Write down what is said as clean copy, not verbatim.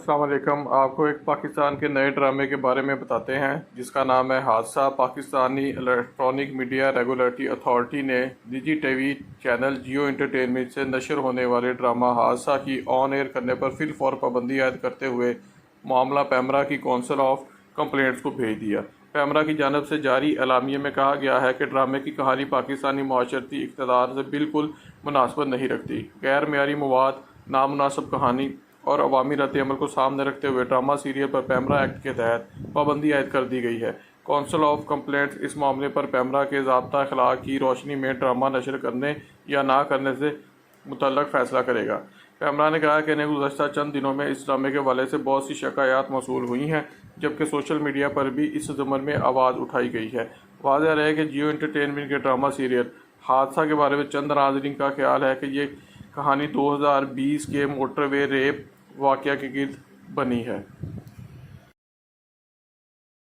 السلام علیکم۔ آپ کو ایک پاکستان کے نئے ڈرامے کے بارے میں بتاتے ہیں جس کا نام ہے حادثہ۔ Pakistani electronic media regulatory authority نے نجی T V channel Geo entertainment سے نشر ہونے والے ڈرامہ حادثہ کی آن ایئر کرنے پر فی الفور پابندی عائد کرتے ہوئے معاملہ پیمرا کی کونسل آف کمپلینٹس کو بھیج دیا۔ پیمرا کی جانب سے جاری اعلامیے میں کہا گیا ہے کہ ڈرامے کی کہانی پاکستانی معاشرتی اقتدار سے بالکل مناسبت نہیں رکھتی۔ غیر معیاری مواد، نامناسب کہانی اور عوامی رد عمل کو سامنے رکھتے ہوئے ڈرامہ سیریل پر پیمرا ایکٹ کے تحت پابندی عائد کر دی گئی ہے۔ کونسل آف کمپلینٹس اس معاملے پر پیمرا کے ضابطہ اخلاق کی روشنی میں ڈرامہ نشر کرنے یا نہ کرنے سے متعلق فیصلہ کرے گا۔ پیمرا نے کہا کہ انہیں گزشتہ چند دنوں میں اس ڈرامے کے حوالے سے بہت سی شکایات موصول ہوئی ہیں، جبکہ سوشل میڈیا پر بھی اس ضمن میں آواز اٹھائی گئی ہے۔ واضح رہے کہ جیو انٹرٹینمنٹ کے ڈرامہ سیریل حادثہ کے بارے میں چند ناظرین کا خیال ہے کہ یہ کہانی 2020 کے موٹر وے ریپ واقعہ کے گرد بنی ہے۔